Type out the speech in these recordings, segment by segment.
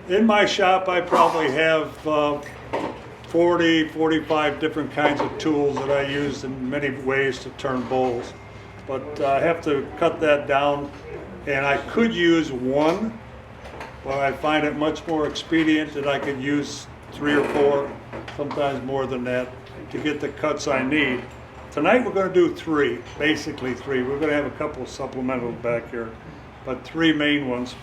In my shop, I probably have 40, 45 different kinds of tools that I use in many ways to turn bowls. But I have to cut that down, and I could use one, but I find it much more expedient that I could use 3 or 4, sometimes more than that, to get the cuts I need. Tonight we're going to do 3, basically 3. We're going to have a couple of supplementals back here, but 3 main ones.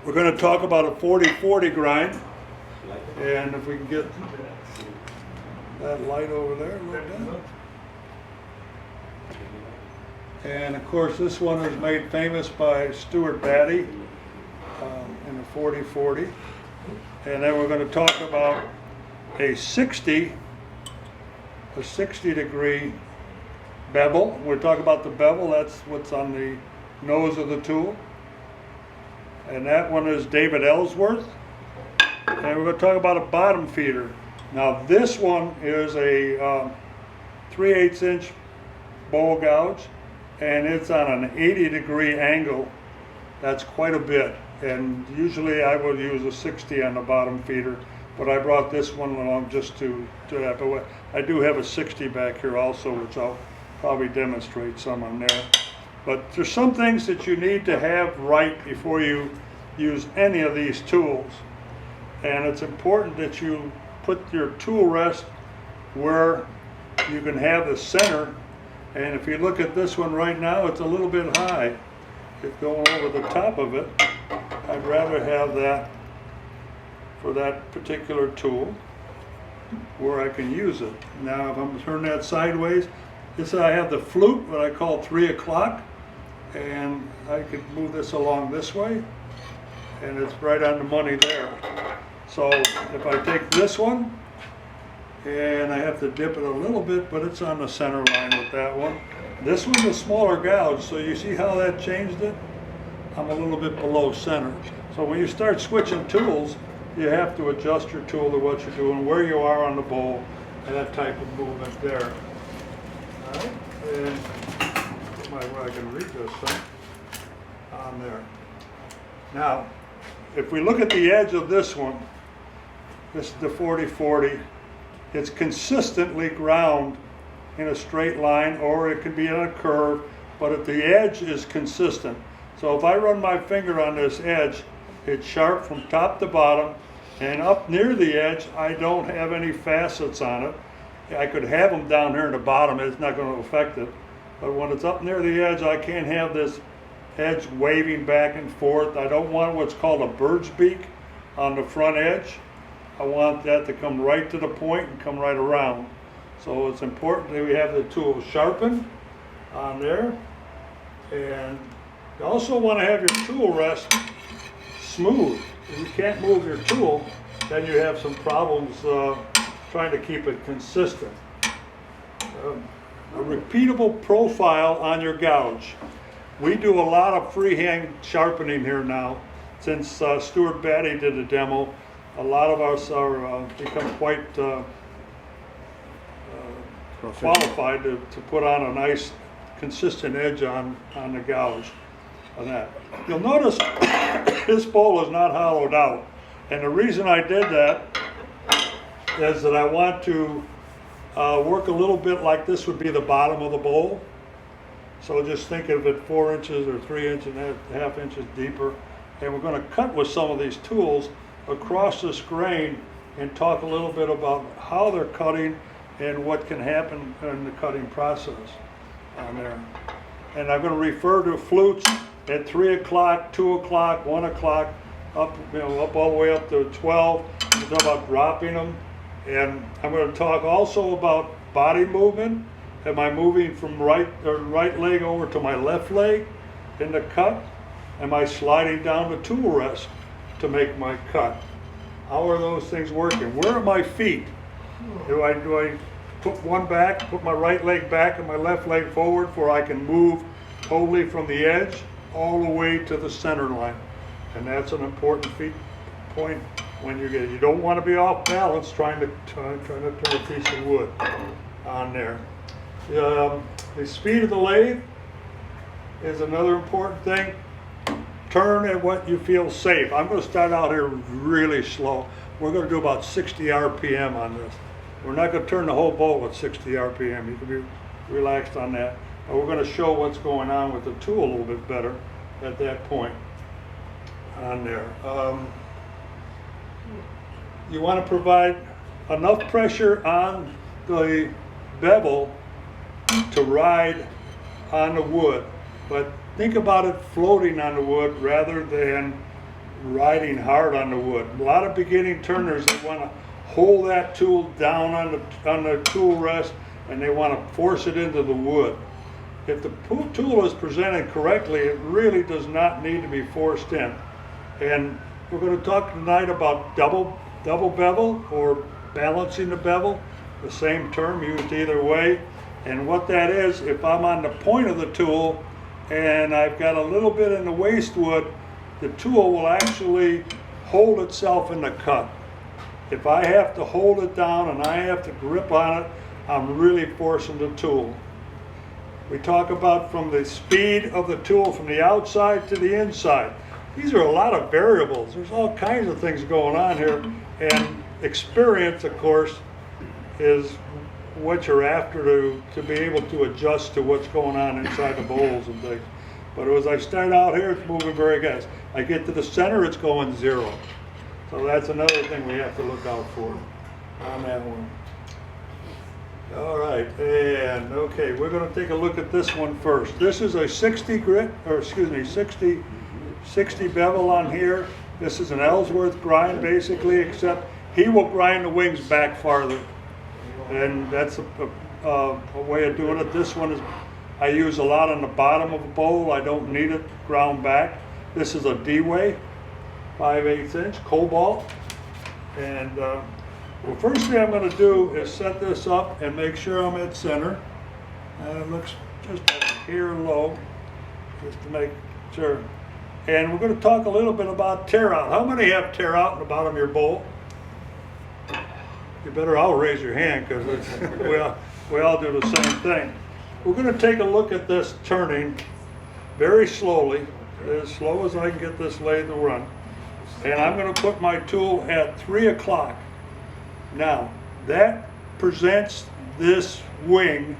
We're going to talk about a 40-40 grind, and if we can get that light over there a little bit. And of course this one is made famous by Stuart Batty in a 40-40. And then we're going to talk about a 60 degree bevel. We'll talk about the bevel, that's what's on the nose of the tool. And that one is David Ellsworth. And we're going to talk about a bottom feeder. Now this one is a 3/8 inch bowl gouge, and it's on an 80 degree angle. That's quite a bit. And usually I would use a 60 on the bottom feeder, but I brought this one along just to that. But I do have a 60 back here also, which I'll probably demonstrate some on there. But there's some things that you need to have right before you use any of these tools. And it's important that you put your tool rest where you can have the center. And if you look at this one right now, it's a little bit high. It's going over the top of it. I'd rather have that for that particular tool where I can use it. Now if I'm turning that sideways, I have the flute, what I call 3 o'clock, and I could move this along this way, and it's right on the money there. So if I take this one, and I have to dip it a little bit, but it's on the center line with that one. This one's a smaller gouge, so you see how that changed it? I'm a little bit below center. So when you start switching tools, you have to adjust your tool to what you're doing, where you are on the bowl, and that type of movement there. All right, and I can read this thing on there. Now, if we look at the edge of this one, this is the 40-40, it's consistently ground in a straight line, or it could be on a curve, but if the edge is consistent. So if I run my finger on this edge, it's sharp from top to bottom, and up near the edge, I don't have any facets on it. I could have them down here in the bottom, it's not going to affect it. But when it's up near the edge, I can't have this edge waving back and forth. I don't want what's called a bird's beak on the front edge. I want that to come right to the point and come right around. So it's important that we have the tool sharpened on there. And you also want to have your tool rest smooth. If you can't move your tool, then you have some problems trying to keep it consistent. A repeatable profile on your gouge. We do a lot of freehand sharpening here now. Since Stuart Batty did a demo, a lot of us are become quite qualified to put on a nice consistent edge on the gouge on that. You'll notice this bowl is not hollowed out, and the reason I did that is that I want to work a little bit like this would be the bottom of the bowl. So just think of it 4 inches or 3 inches and a half inches deeper, and we're going to cut with some of these tools across this grain and talk a little bit about how they're cutting and what can happen in the cutting process on there. And I'm going to refer to flutes at 3 o'clock, 2 o'clock, 1 o'clock, up all the way up to 12. We're talking about dropping them. And I'm going to talk also about body movement. Am I moving from right leg over to my left leg in the cut? Am I sliding down the tool rest to make my cut? How are those things working? Where are my feet? Do I put one back, put my right leg back and my left leg forward where I can move totally from the edge all the way to the center line? And that's an important point when you don't want to be off balance trying to turn a piece of wood on there. The speed of the lathe is another important thing. turn at what you feel safe. I'm going to start out here really slow. We're going to do about 60 RPM on this. We're not going to turn the whole boat with 60 RPM. You can be relaxed on that. But we're going to show what's going on with the tool a little bit better at that point on there. You want to provide enough pressure on the bevel to ride on the wood, but think about it floating on the wood rather than riding hard on the wood. A lot of beginning turners, they want to hold that tool down on the tool rest, and they want to force it into the wood. If the tool is presented correctly, it really does not need to be forced in. And we're going to talk tonight about double bevel or balancing the bevel, the same term used either way. And what that is, if I'm on the point of the tool and I've got a little bit in the waste wood, the tool will actually hold itself in the cut. If I have to hold it down and I have to grip on it, I'm really forcing the tool. We talk about from the speed of the tool from the outside to the inside. These are a lot of variables. There's all kinds of things going on here, and experience, of course, is what you're after to be able to adjust to what's going on inside the bowls and things. But as I start out here, it's moving very fast. I get to the center, it's going 0. So that's another thing we have to look out for on that one. All right, and okay, we're going to take a look at this one first. This is a 60 bevel on here. This is an Ellsworth grind basically, except he will grind the wings back farther. And that's a way of doing it. This one is, I use a lot on the bottom of a bowl. I don't need it ground back. This is a D-way, 5/8 inch cobalt. And well, first thing I'm going to do is set this up and make sure I'm at center. And it looks just here low, just to make sure. And we're going to talk a little bit about tear out. How many have tear out in the bottom of your bowl? You better all raise your hand, because we all do the same thing. We're going to take a look at this turning very slowly, as slow as I can get this lathe to run. And I'm going to put my tool at 3 o'clock. Now, that presents this wing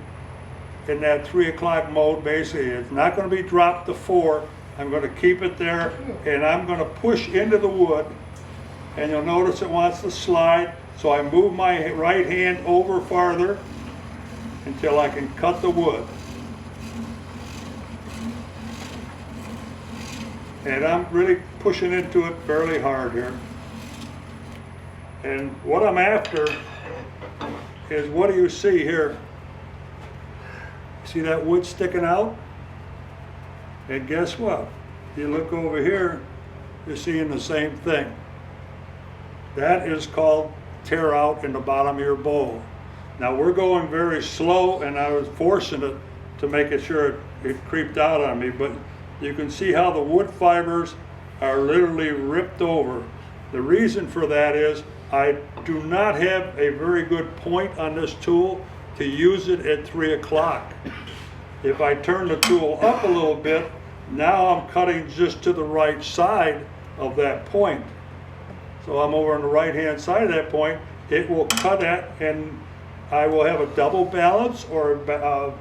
in that 3 o'clock mode. Basically, it's not going to be dropped to 4. I'm going to keep it there, and I'm going to push into the wood. And you'll notice it wants to slide. So I move my right hand over farther until I can cut the wood. And I'm really pushing into it fairly hard here. And what I'm after is, what do you see here? See that wood sticking out? And guess what? If you look over here, you're seeing the same thing. That is called tear out in the bottom of your bowl. Now we're going very slow, and I was forcing it to make it sure it creeped out on me, but you can see how the wood fibers are literally ripped over. The reason for that is I do not have a very good point on this tool to use it at 3 o'clock. If I turn the tool up a little bit, now I'm cutting just to the right side of that point. So I'm over on the right hand side of that point. It will cut at, and I will have a double balance or a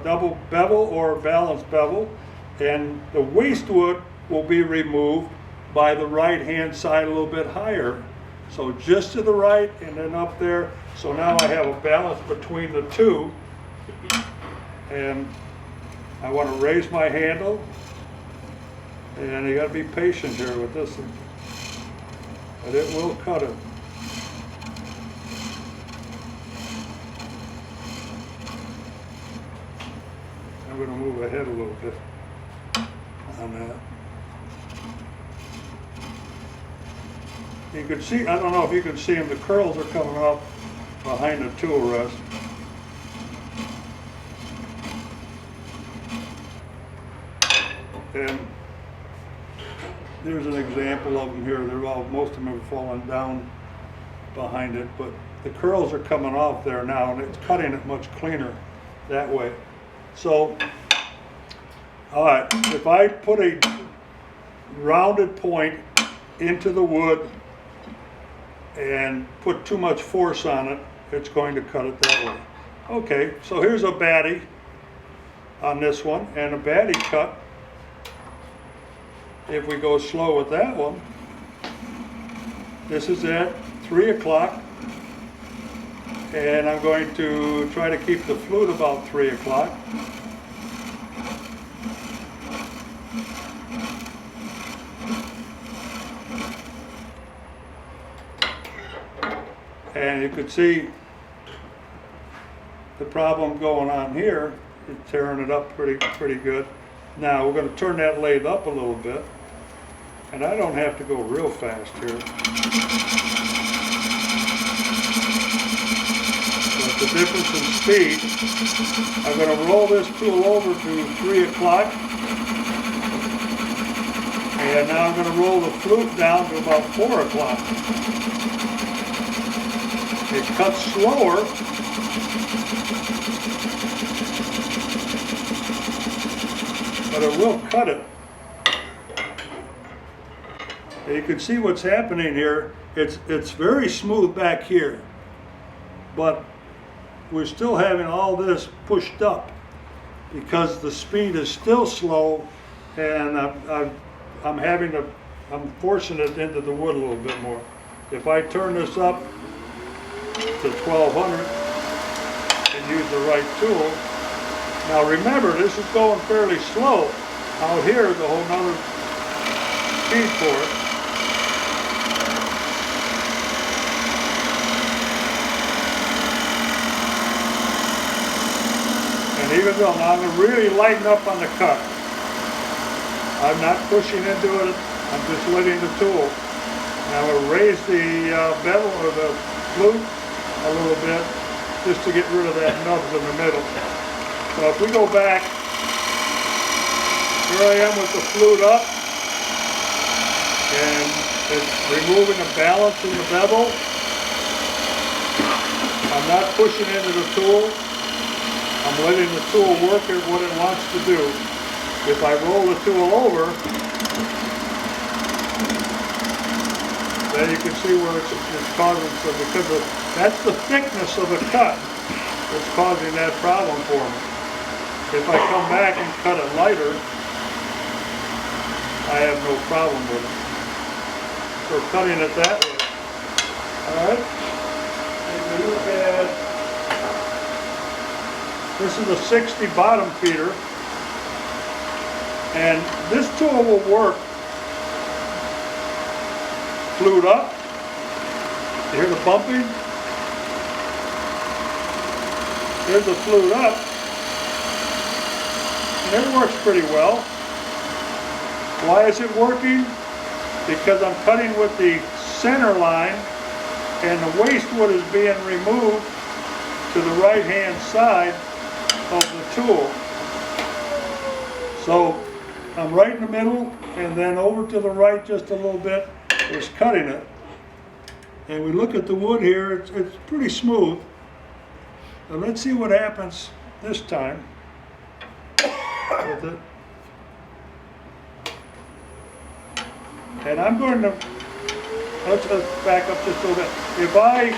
double bevel or a balanced bevel, and the waste wood will be removed by the right hand side a little bit higher. So just to the right and then up there. So now I have a balance between the two, and I want to raise my handle, and you got to be patient here with this one. But it will cut it. I'm going to move ahead a little bit on that. You can see, I don't know if you can see them, the curls are coming up behind the tool rest. And there's an example of them here. They're all, most of them have fallen down behind it, but the curls are coming off there now, and it's cutting it much cleaner that way. So, all right, if I put a rounded point into the wood and put too much force on it, it's going to cut it that way. Okay, so here's a baddie on this one, and a baddie cut, if we go slow with that one, this is at 3 o'clock, and I'm going to try to keep the flute about 3 o'clock. And you could see the problem going on here. It's tearing it up pretty good. Now we're going to turn that lathe up a little bit, and I don't have to go real fast here. But the difference in speed, I'm going to roll this tool over to 3 o'clock, and now I'm going to roll the flute down to about 4 o'clock. It cuts slower, but it will cut it. And you can see what's happening here. It's very smooth back here, but we're still having all this pushed up because the speed is still slow, and I'm forcing it into the wood a little bit more. If I turn this up to 1200 and use the right tool. Now remember, this is going fairly slow. Out here is a whole nother speed for it. And even though now I'm going to really lighten up on the cut. I'm not pushing into it, I'm just letting the tool. Now I'm going to raise the bevel or the flute a little bit, just to get rid of that nubs in the middle. So if we go back, here I am with the flute up, and it's removing the balance in the bevel. I'm not pushing into the tool. I'm letting the tool work at what it wants to do. If I roll the tool over, then you can see where it's causing some, because that's the thickness of the cut that's causing that problem for me. If I come back and cut it lighter, I have no problem with it. So cutting it that way. Alright, if we look at, this is a 60 bottom feeder, and this tool will work flute up. You hear the bumping? There's the flute up. And it works pretty well. Why is it working? Because I'm cutting with the center line, and the waste wood is being removed to the right hand side of the tool. So I'm right in the middle, and then over to the right just a little bit is cutting it. And we look at the wood here, it's pretty smooth. Now let's see what happens this time with it. And I'm going to, let's back up just a little bit. If I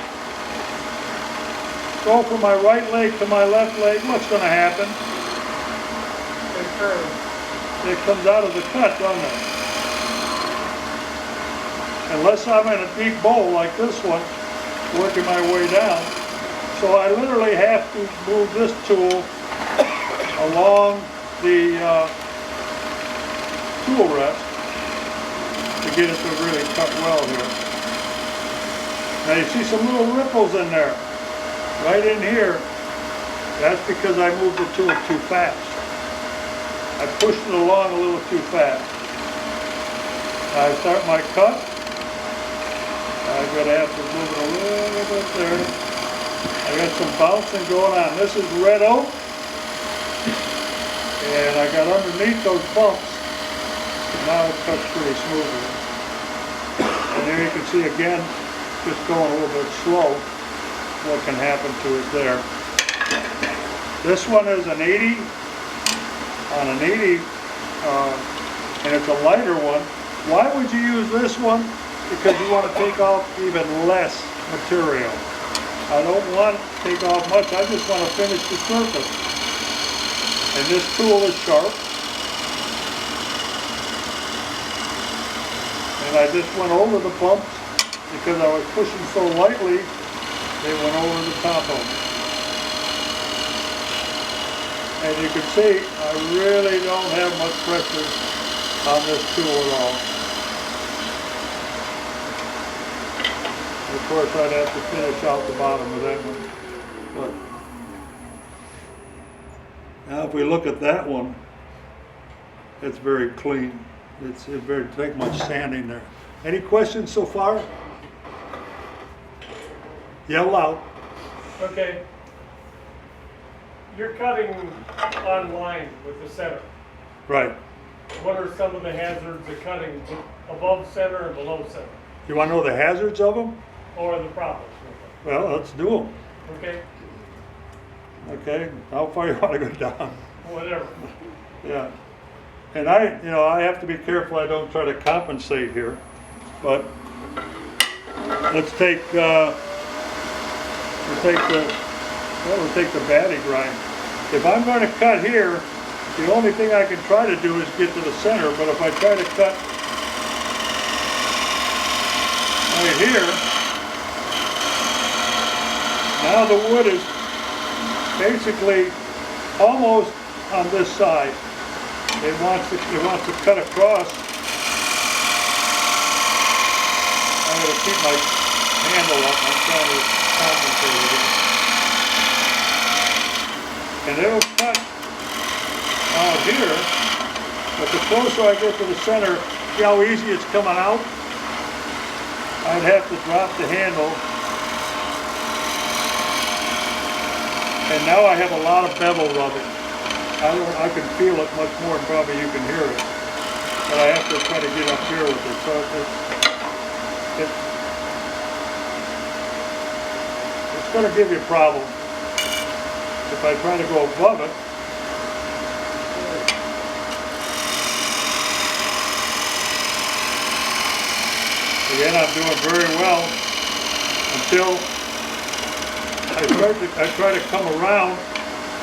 go from my right leg to my left leg, what's going to happen? It curves. It comes out of the cut, doesn't it? Unless I'm in a deep bowl like this one, working my way down. So I literally have to move this tool along the tool rest to get it to really cut well here. Now you see some little ripples in there, right in here. That's because I moved the tool too fast. I pushed it along a little too fast. I start my cut. I'm going to have to move it a little bit there. I got some bouncing going on. This is red oak, and I got underneath those bumps. Now it cuts pretty smoothly. And there you can see again, just going a little bit slow, what can happen to it there. This one is an 80, on an 80, and it's a lighter one. Why would you use this one? Because you want to take off even less material. I don't want to take off much, I just want to finish the surface. And this tool is sharp. And I just went over the bumps because I was pushing so lightly, they went over the top of them. And you can see, I really don't have much pressure on this tool at all. Of course, I'd have to finish out the bottom of that one. But now if we look at that one, it's very clean. It's very, take much sanding there. Any questions so far? Yell out. Okay. You're cutting on line with the center. Right. What are some of the hazards of cutting above center and below center? You want to know the hazards of them? Or the problems with them? Well, let's do them. Okay. Okay. How far you want to go down? Whatever. Yeah. And I have to be careful I don't try to compensate here. But let's take we'll take the batty grind. If I'm going to cut here, the only thing I can try to do is get to the center, but if I try to cut right here, now the wood is basically almost on this side. It wants to cut across. I'm going to keep my handle up. I'm trying to compensate it here. And it'll cut out here, but the closer I get to the center, see how easy it's coming out? I'd have to drop the handle. And now I have a lot of bevel rubbing. I can feel it much more than probably you can hear it. But I have to try to get up here with it. So it's going to give you a problem. If I try to go above it, again, I'm doing very well until I try to come around,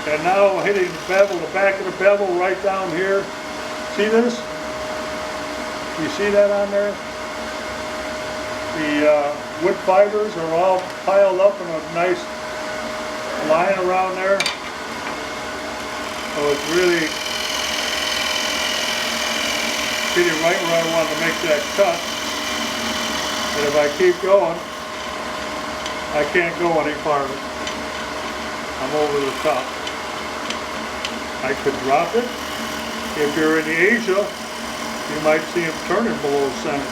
and now I'm hitting the bevel, the back of the bevel right down here. See this? You see that on there? The wood fibers are all piled up in a nice line around there. So it's really getting right where I want to make that cut. And if I keep going, I can't go any farther. I'm over the top. I could drop it. If you're in Asia, you might see them turning below center.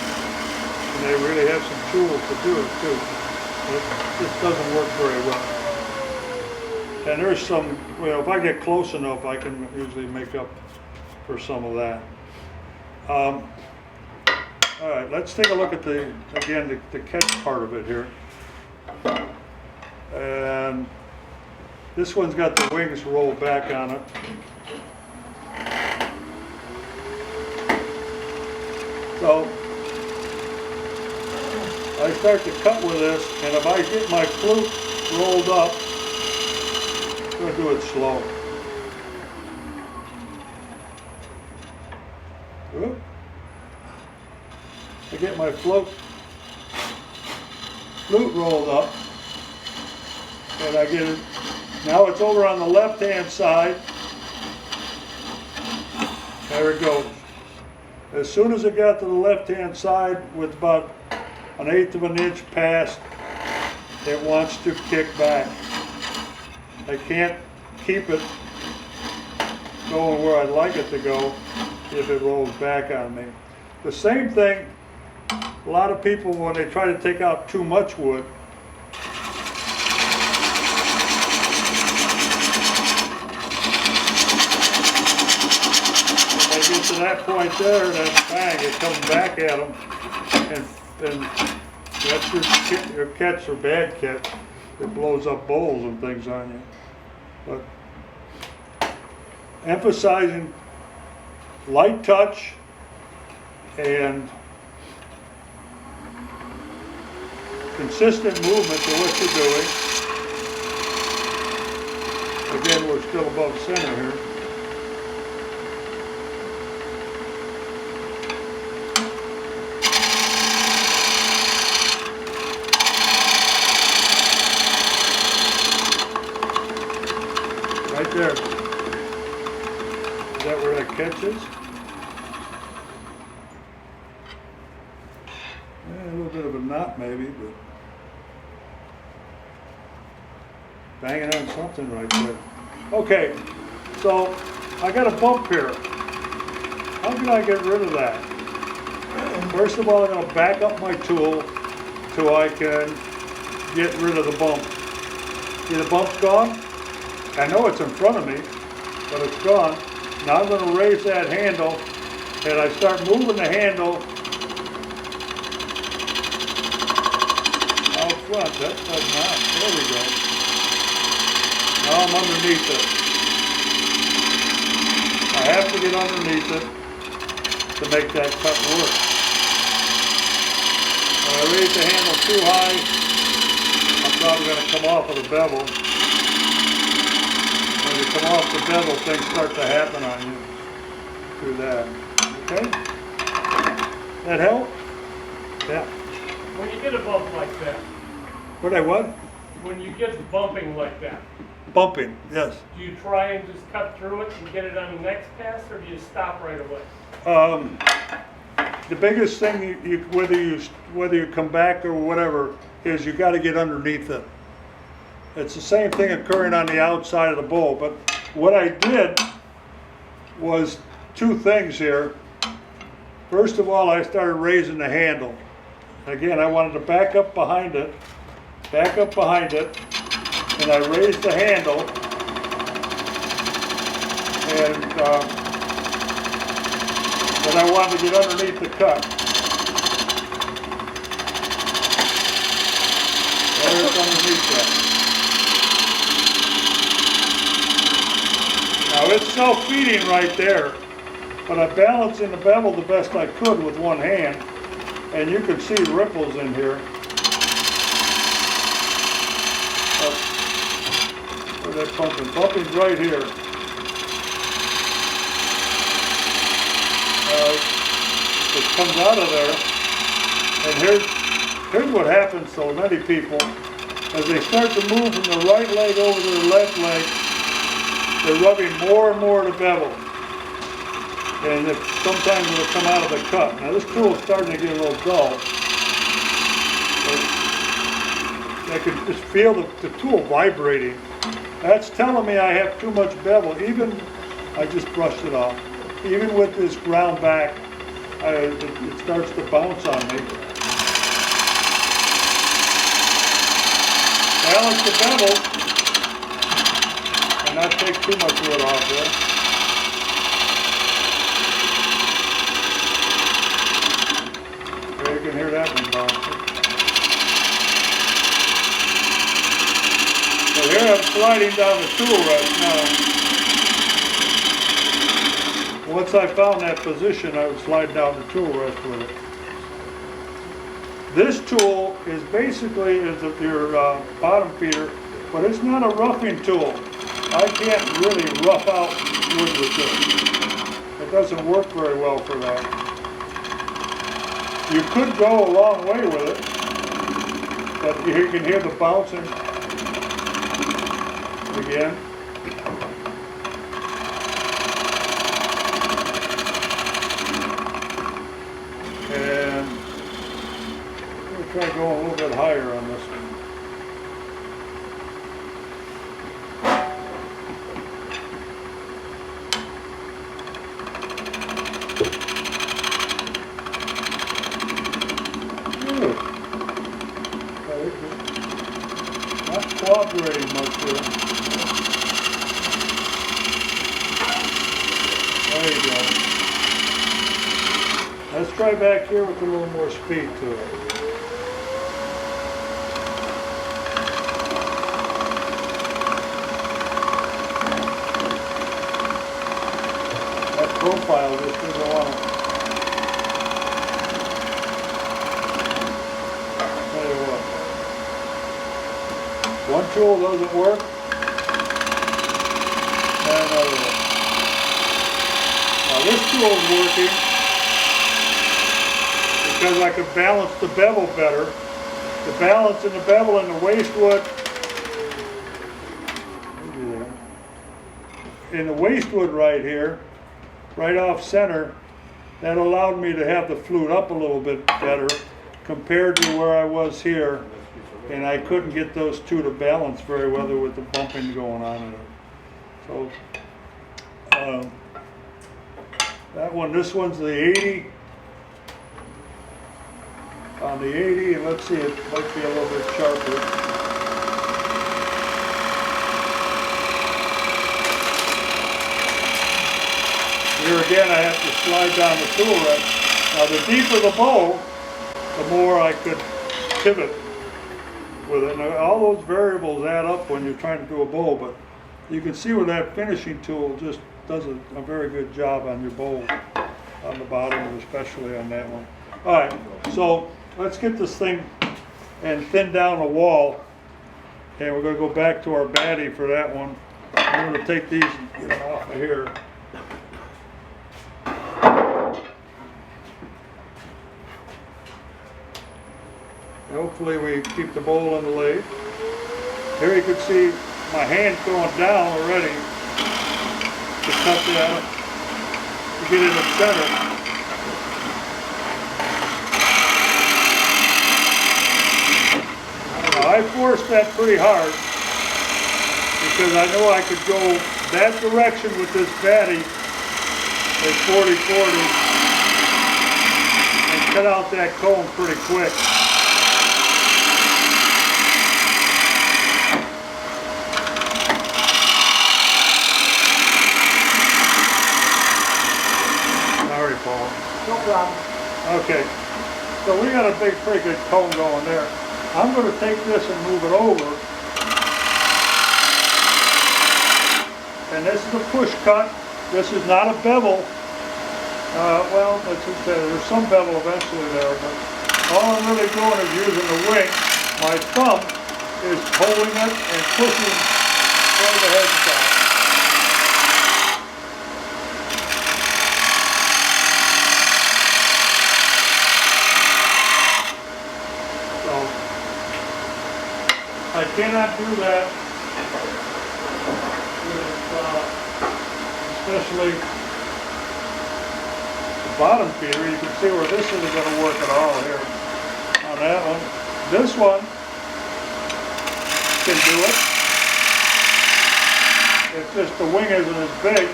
And they really have some tools to do it too. But this doesn't work very well. And there's some, well, if I get close enough, I can usually make up for some of that. All right, let's take a look at the catch part of it here. And this one's got the wings rolled back on it. So I start to cut with this, and if I get my flute rolled up, I'm going to do it slow. Oop. I get my flute rolled up, and I get it. Now it's over on the left-hand side. There it goes. As soon as it got to the left-hand side, with about 1/8 of an inch past, it wants to kick back. I can't keep it going where I'd like it to go if it rolls back on me. The same thing, a lot of people, when they try to take out too much wood, when they get to that point there, then bang, it comes back at them, and that's your catch or bad catch. It blows up bowls and things on you. But emphasizing light touch and consistent movement to what you're doing. Again, we're still above center here. Right there. Is that where that catches? A little bit of a knot maybe, but banging on something right there. Okay, so I got a bump here. How can I get rid of that? First of all, I'm going to back up my tool so I can get rid of the bump. See, the bump's gone? I know it's in front of me, but it's gone. Now I'm going to raise that handle, and I start moving the handle out front. That's like not. There we go. Now I'm underneath it. I have to get underneath it to make that cut work. When I raise the handle too high, I'm probably going to come off of the bevel. When you come off the bevel, things start to happen on you through that. Okay? That help? Yeah. When you get a bump like that, What I what? when you get bumping like that, Bumping, yes. do you try and just cut through it and get it on the next pass, or do you stop right away? The biggest thing, whether you come back or whatever, is you got to get underneath it. It's the same thing occurring on the outside of the bowl. But what I did was two things here. First of all, I started raising the handle. Again, I wanted to back up behind it, and I raised the handle, and then I wanted to get underneath the cut. There's underneath that. Now it's self-feeding right there, but I'm balancing the bevel the best I could with one hand, and you can see ripples in here. Where's that pumping? Pumping's right here. It comes out of there, and here's what happens to many people. As they start to move from the right leg over to the left leg, they're rubbing more and more of the bevel. And sometimes it'll come out of the cut. Now this tool is starting to get a little dull. But I can just feel the tool vibrating. That's telling me I have too much bevel. Even, I just brushed it off. Even with this ground back, it starts to bounce on me. Balance the bevel and not take too much wood off there. There you can hear that one bouncing. So here I'm sliding down the tool right now. Once I found that position, I would slide down the tool rest with it. This tool is basically your bottom feeder, but it's not a roughing tool. I can't really rough out wood with this. It doesn't work very well for that. You could go a long way with it, but you can hear the bouncing again. And we'll try going a little bit higher on this one. Not cooperating much here. There you go. Let's try back here with a little more speed to it. That profile just doesn't want to. Tell you what. One tool doesn't work, and another one. Now this tool is working because I could balance the bevel better. The balance in the bevel and the waste wood, in the waste wood right here, right off center, that allowed me to have the flute up a little bit better compared to where I was here, and I couldn't get those two to balance very well with the bumping going on in it. So that one, this one's the 80. On the 80, and let's see, it might be a little bit sharper. Here again, I have to slide down the tool rest. Now the deeper the bow, the more I could pivot with it. Now, all those variables add up when you're trying to do a bow, but you can see where that finishing tool just does a very good job on your bow, on the bottom, and especially on that one. All right, so let's get this thing and thin down the wall, and we're going to go back to our baddie for that one. I'm going to take these and get them off of here. Hopefully we keep the bowl on the lathe. Here you can see my hand going down already to cut that, to get it in center. I forced that pretty hard because I knew I could go that direction with this baddie at 40-40 and cut out that cone pretty quick. Sorry, Paul. No problem. Okay, so we got a pretty good cone going there. I'm going to take this and move it over, and this is a push cut. This is not a bevel. Well, let's just say there's some bevel eventually there, but all I'm really doing is using the wing. My thumb is holding it and pushing toward the headstock. I cannot do that with, especially the bottom feeder. You can see where this isn't going to work at all here on that one. This one can do it. It's just the wing isn't as big.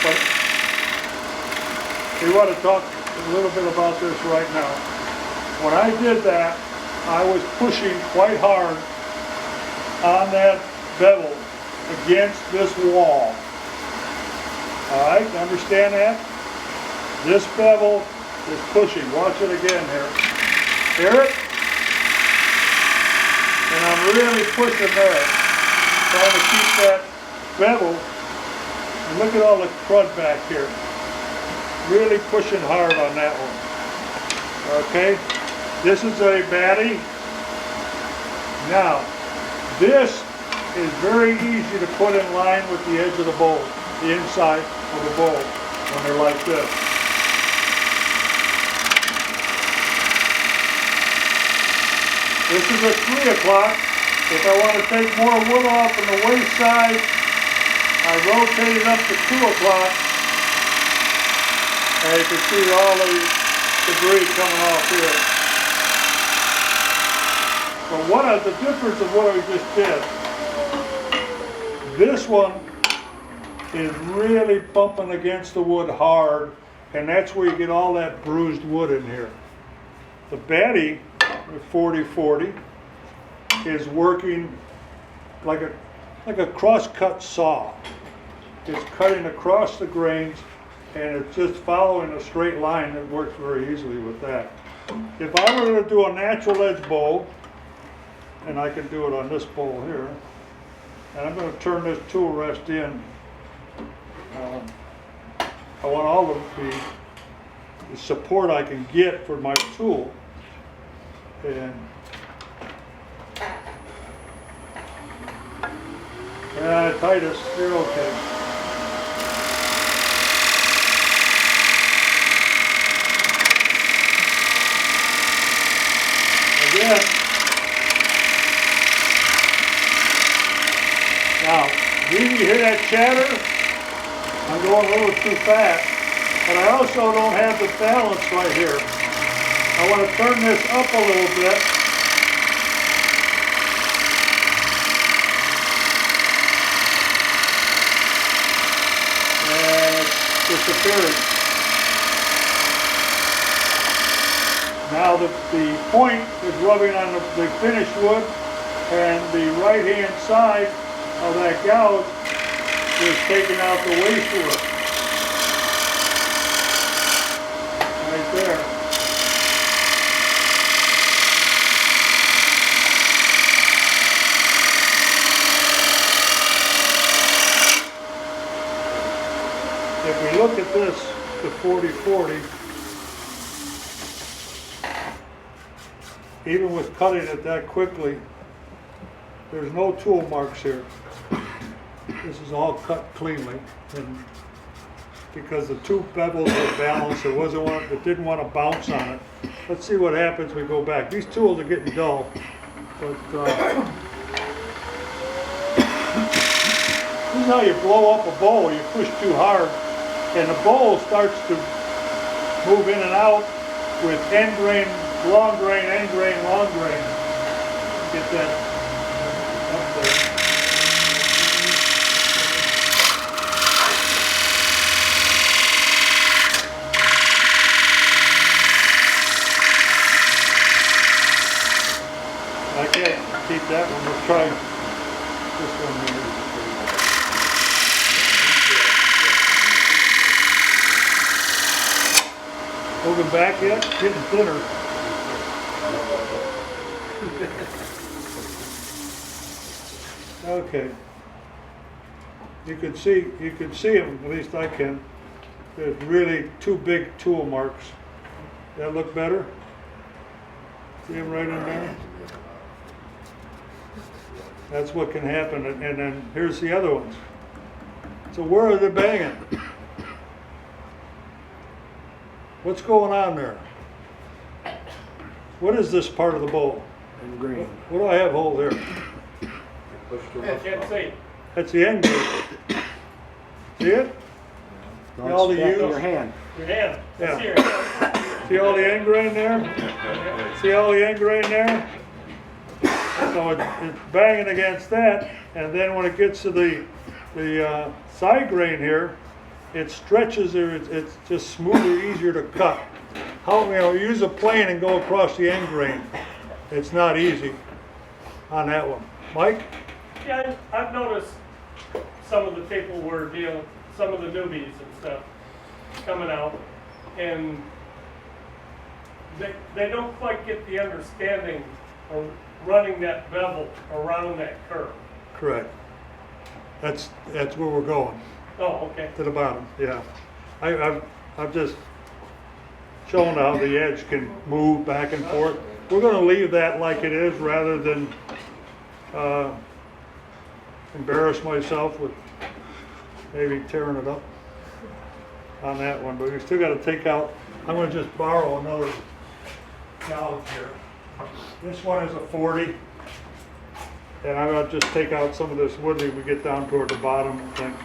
But we want to talk a little bit about this right now. When I did that, I was pushing quite hard on that bevel against this wall. All right, understand that? This bevel is pushing. Watch it again here. Hear it? And I'm really pushing there, trying to keep that bevel. And look at all the crud back here. Really pushing hard on that one. Okay? This is a baddie. Now, this is very easy to put in line with the edge of the bowl, the inside of the bowl, when they're like this. This is at 3 o'clock. If I want to take more wood off on the waste side, I rotate it up to 2 o'clock. And you can see all the debris coming off here. But what is the difference of what we just did? This one is really bumping against the wood hard, and that's where you get all that bruised wood in here. The baddie with 40-40 is working like a cross-cut saw. It's cutting across the grains, and it's just following a straight line. It works very easily with that. If I were to do a natural edge bowl, and I can do it on this bowl here, and I'm going to turn this tool rest in. I want all of the support I can get for my tool, and that Titus, you're okay. Again. Now, do you hear that chatter? I'm going a little too fast, but I also don't have the balance right here. I want to turn this up a little bit. And it's disappearing. Now the point is rubbing on the finished wood, and the right-hand side of that gouge is taking out the waste wood. Right there. If we look at this, the 40/40, even with cutting it that quickly, there's no tool marks here. This is all cut cleanly, and because the two bevels were balanced, it didn't want to bounce on it. Let's see what happens when we go back. These tools are getting dull, but this is how you blow up a bowl. You push too hard, and the bowl starts to move in and out with end grain, long grain, end grain, long grain. Get that up there. I can't keep that one. We'll try this one here. Moving back yet? Getting thinner. Okay. You can see them, at least I can. There's really two big tool marks. That look better? See them right in there? That's what can happen, and then here's the other ones. So where are they banging? What's going on there? What is this part of the bowl? And green. What do I have hold there? I can't see. That's the end grain. See it? Don't all the stack U's? your hand. Your hand. Yeah. See your hand. See all the end grain there? See all the end grain there? So it's banging against that, and then when it gets to the side grain here, it stretches, it's just smoother, easier to cut. Use a plane and go across the end grain. It's not easy on that one. Mike? Yeah, I've noticed some of the people were dealing, some of the newbies and stuff coming out, and they don't quite get the understanding of running that bevel around that curve. Correct. That's where we're going. Oh, okay. To the bottom, yeah. I've just shown how the edge can move back and forth. We're going to leave that like it is rather than embarrass myself with maybe tearing it up on that one. But we still got to take out, I'm going to just borrow another gouge here. This one is a 40. And I'm going to just take out some of this wood when we get down toward the bottom, I think.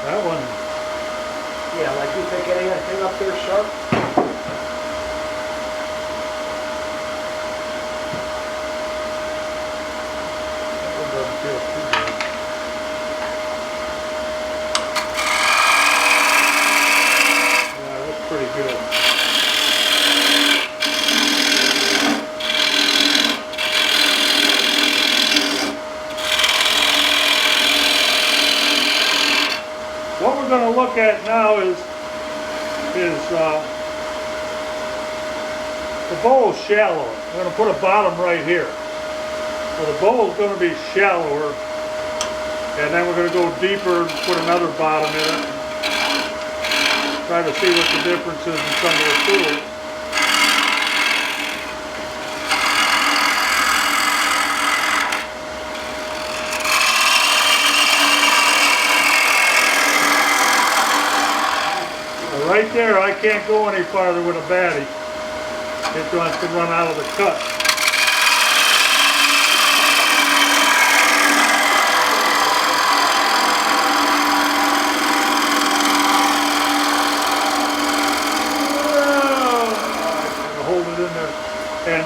That one. Yeah, like you think anything up there sharp? That one doesn't feel too good. Yeah, that's pretty good. What we're going to look at now is the bowl is shallow. We're going to put a bottom right here. So the bowl is going to be shallower, and then we're going to go deeper and put another bottom in it. try to see what the difference is in some of the tools. Right there, I can't go any farther with a baddie. It wants to run out of the cut. Hold it in there. And,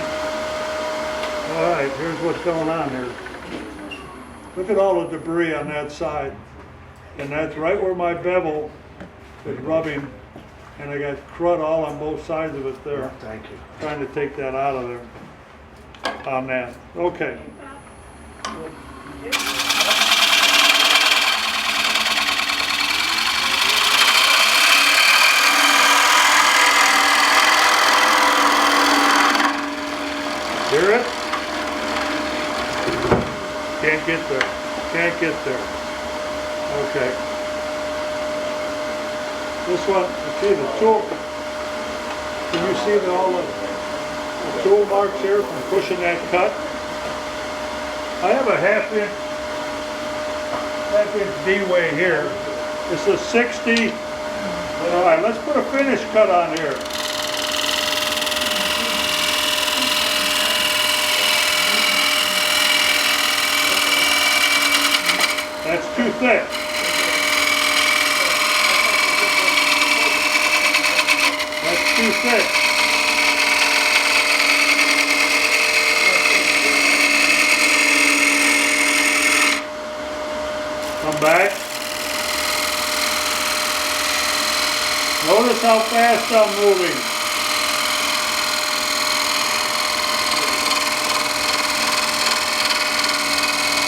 all right, here's what's going on here. Look at all the debris on that side. And that's right where my bevel is rubbing. And I got crud all on both sides of it there. Thank you. Trying to take that out of there on that. Okay. Hear it? Can't get there. Can't get there. Okay. This one, you see the tool, can you see all the tool marks here from pushing that cut? I have a half inch D-way here. It's a 60. All right, let's put a finish cut on here. That's too thick. Too thick. Come back. Notice how fast I'm moving.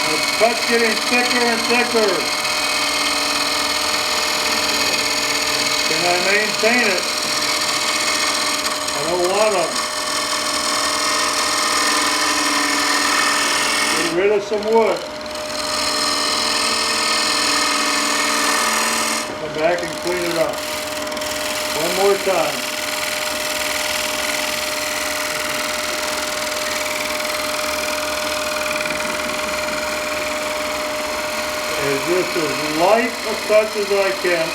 The cut's getting thicker and thicker. Can I maintain it? I don't want to. Get rid of some wood. Come back and clean it up. One more time. And just as light a touch as I can.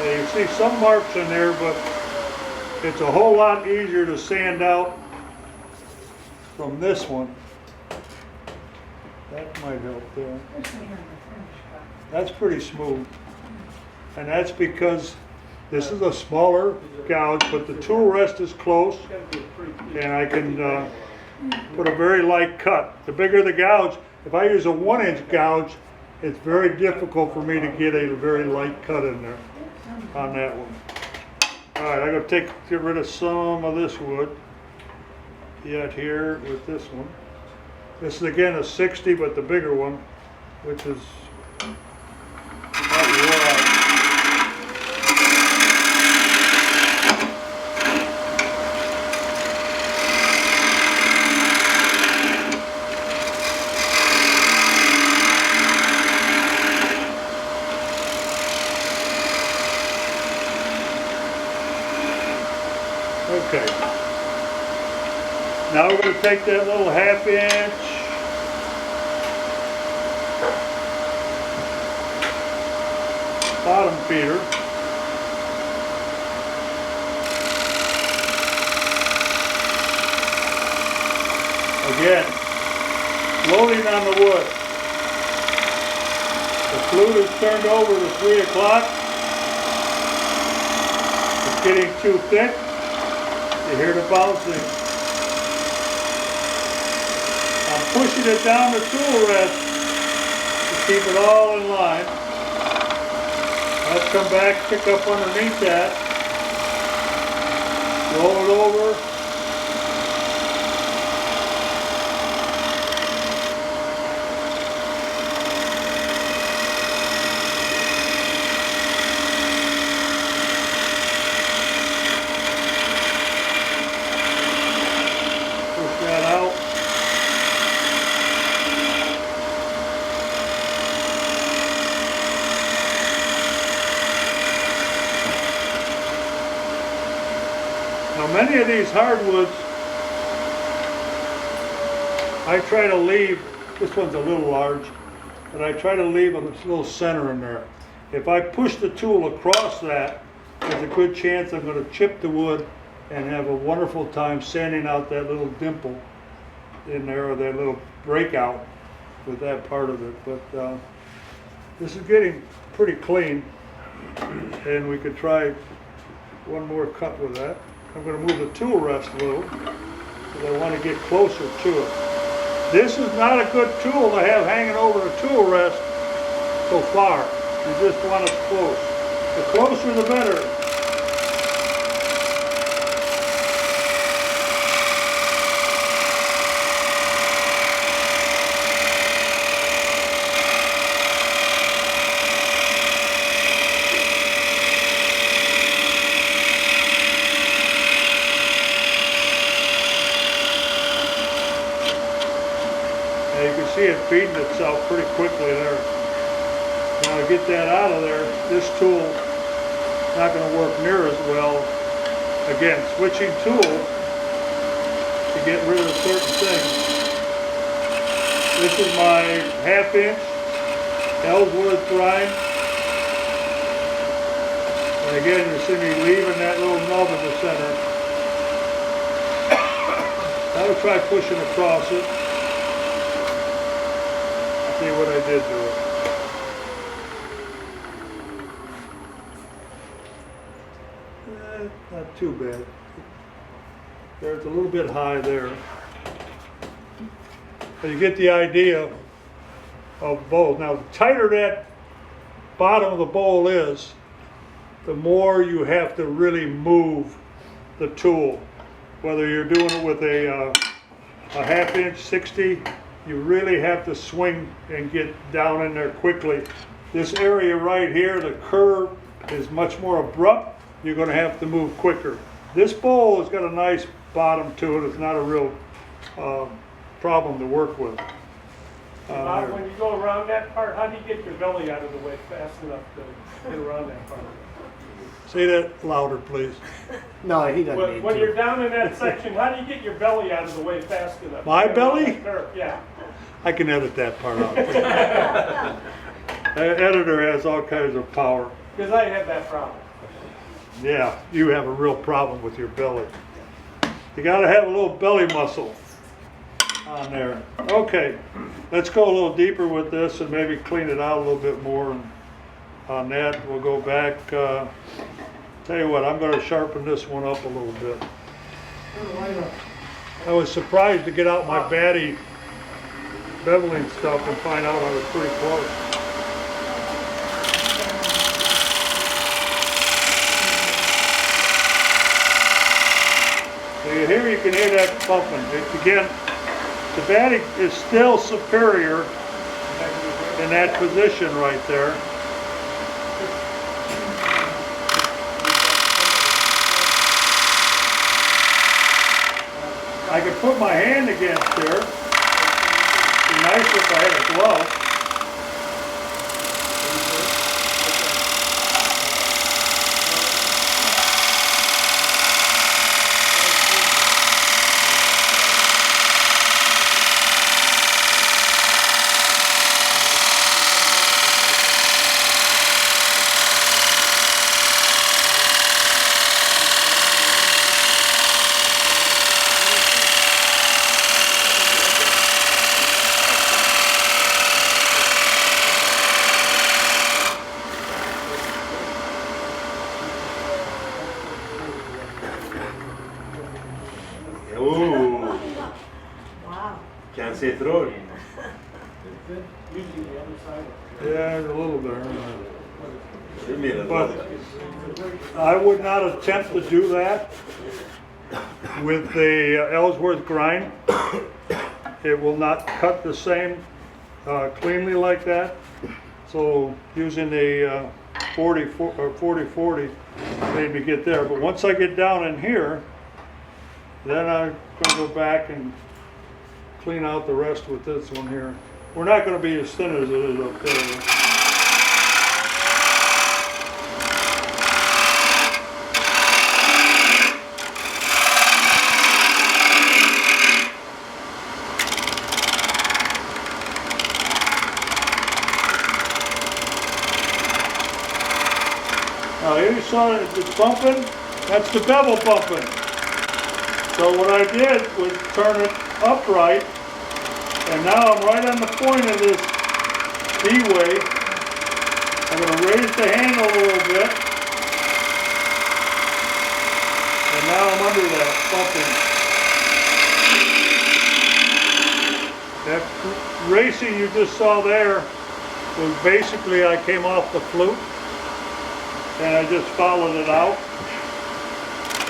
You see some marks in there, but it's a whole lot easier to sand out from this one. That might help there. That's pretty smooth. And that's because this is a smaller gouge, but the tool rest is close, and I can put a very light cut. The bigger the gouge, if I use a 1-inch gouge, it's very difficult for me to get a very light cut in there on that one. All right, I'm gonna get rid of some of this wood yet here with this one. This is again a 60, but the bigger one, which is about wore out. Okay. Now we're going to take that little 1/2 inch bottom feeder. Again, loading on the wood. The flute is turned over to 3 o'clock. It's getting too thick. You hear the bouncing. I'm pushing it down the tool rest to keep it all in line. Let's come back, pick up underneath that. Roll it over. Now many of these hardwoods, I try to leave, this one's a little large, but I try to leave a little center in there. If I push the tool across that, there's a good chance I'm going to chip the wood and have a wonderful time sanding out that little dimple in there, or that little breakout with that part of it. But this is getting pretty clean, and we could try one more cut with that. I'm going to move the tool rest a little because I want to get closer to it. This is not a good tool to have hanging over the tool rest so far. You just want it close. The closer the better. You can see it feeding itself pretty quickly there. Now to get that out of there, this tool is not going to work near as well. Again, switching tools to get rid of certain things. This is my 1/2 inch Ellsworth grind. And again, you see me leaving that little nub in the center. I will try pushing across it. See what I did to it. Not too bad. There's a little bit high there. But you get the idea of bowl. Now, the tighter that bottom of the bowl is, the more you have to really move the tool. Whether you're doing it with a 1/2 inch 60, you really have to swing and get down in there quickly. This area right here, the curve is much more abrupt. You're going to have to move quicker. This bowl has got a nice bottom to it. It's not a real problem to work with. Bob, when you go around that part, how do you get your belly out of the way fast enough to get around that part? Say that louder, please. No, he doesn't need When to. you're down in that section, how do you get your belly out of the way fast enough? My belly? Yeah. I can edit that part out. The editor has all kinds of power. Because I have that problem. Yeah, you have a real problem with your belly. You got to have a little belly muscle on there. Okay, let's go a little deeper with this and maybe clean it out a little bit more. And on that, we'll go back. Tell you what, I'm going to sharpen this one up a little bit. I was surprised to get out my batty beveling stuff and find out I was pretty close. So you can hear that bumping. It's, again, the batting is still superior in that position right there. I could put my hand against there. It'd be nice if I had a glove. Ooh, Wow. can't see through it. Usually the other side. Yeah, a little there. You mean it? But I would not attempt to do that with the Ellsworth grind. It will not cut the same cleanly like that. So using the 40-40 made me get there. But once I get down in here, then I'm going to go back and clean out the rest with this one here. We're not going to be as thin as it is up there. saw it bumping, that's the bevel bumping. So what I did was turn it upright, and now I'm right on the point of this D-way. I'm going to raise the handle a little bit, and now I'm under that, bumping. That racing you just saw there was basically I came off the flute, and I just followed it out.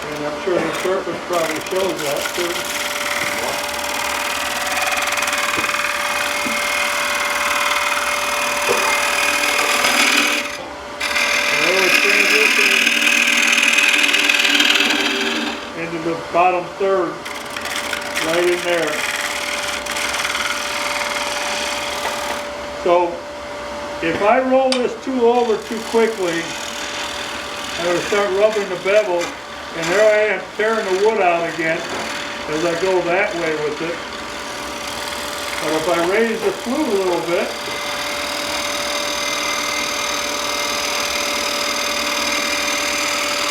And I'm sure the surface probably shows that too. There was transitioning into the bottom third, right in there. So if I roll this tool over too quickly, I'm going to start rubbing the bevel. And there I am tearing the wood out again as I go that way with it. But if I raise the flute a little bit,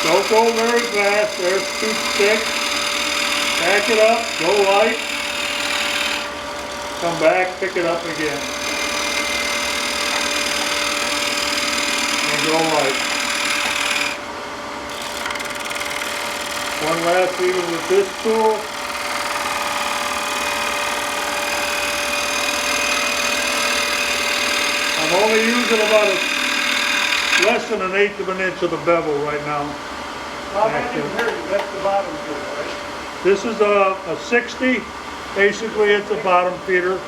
don't go very fast, there's too thick. Back it up, go light, come back, pick it up again. And go light. One last even with this tool. I'm only using about less than 1/8 of an inch of the bevel right now. Bob, I didn't hear you, that's the bottom tool, right? This is a 60. Basically it's a bottom feeder.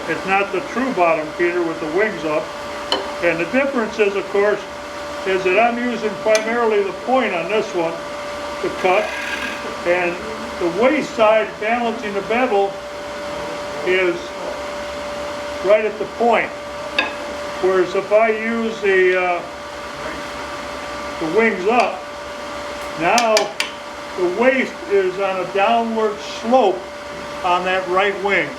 It's not the true bottom feeder with the wings up. And the difference is, of course, is that I'm using primarily the point on this one to cut. And the waist side balancing the bevel is right at the point. Whereas if I use the wings up, now the waist is on a downward slope on that right wing.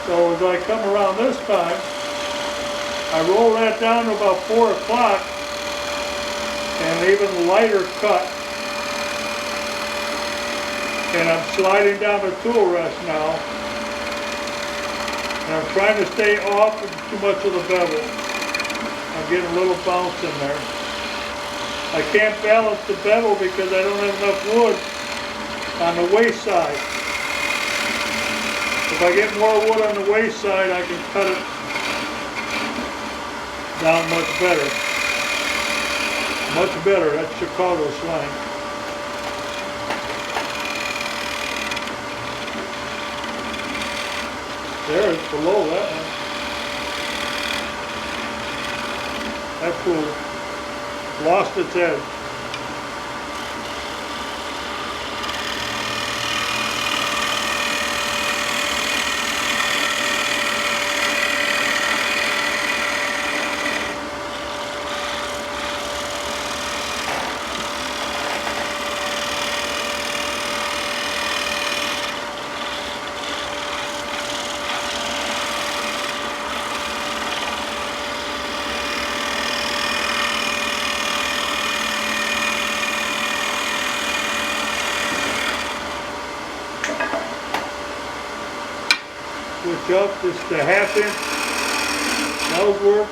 So as I come around this time, I roll that down to about 4 o'clock and even lighter cut. And I'm sliding down the tool rest now. And I'm trying to stay off of too much of the bevel. I'm getting a little bounce in there. I can't balance the bevel because I don't have enough wood on the waist side. If I get more wood on the waist side, I can cut it down much better. Much better, that's Chicago slang. There, it's below that one. That tool lost its edge. Switch up just a 1/2 inch Ellsworth.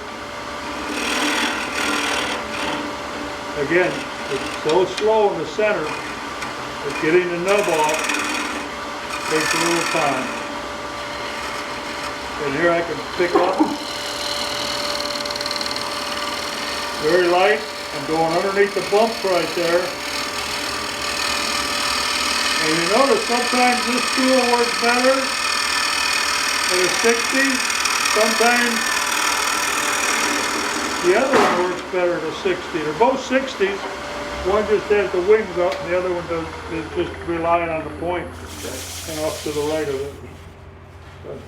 Again, it's so slow in the center that getting the nub off takes a little time. And here I can pick up very light. I'm going underneath the bumps right there. And you notice sometimes this tool works better at a 60, sometimes the other one works better at a 60. They're both 60s. One just has the wings up and the other one is just relying on the point and off to the right of it. But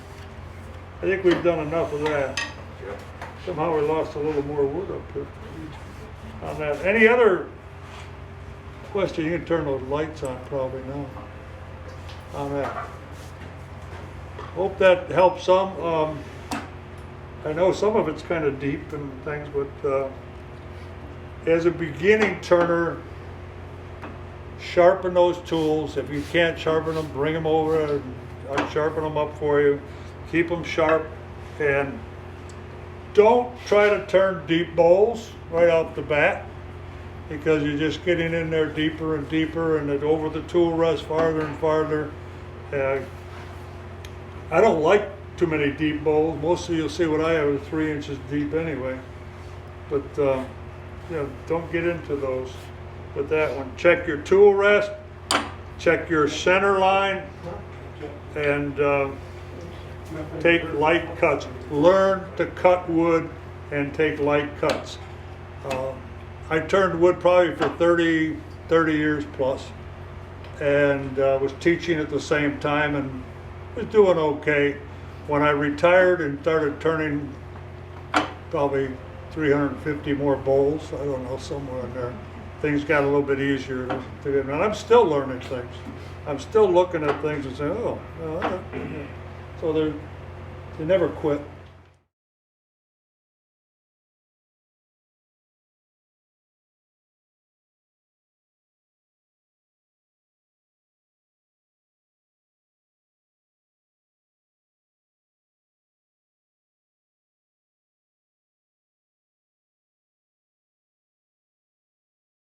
I think we've done enough of that. Somehow we lost a little more wood up here on that. Any other question? You can turn those lights on probably now on that. Hope that helps some. I know some of it's kind of deep and things, but as a beginning turner, sharpen those tools. If you can't sharpen them, bring them over and I'll sharpen them up for you. Keep them sharp, and don't try to turn deep bowls right off the bat, because you're just getting in there deeper and deeper, and it over the tool rest farther and farther. I don't like too many deep bowls. Most of you'll see what I have are 3 inches deep anyway. But don't get into those with that one. Check your tool rest, check your center line, and take light cuts. Learn to cut wood and take light cuts. I turned wood probably for 30 years plus, and was teaching at the same time and was doing okay. When I retired and started turning probably 350 more bowls, I don't know, somewhere in there, things got a little bit easier to get. And I'm still learning things. I'm still looking at things and saying, oh, so they never quit.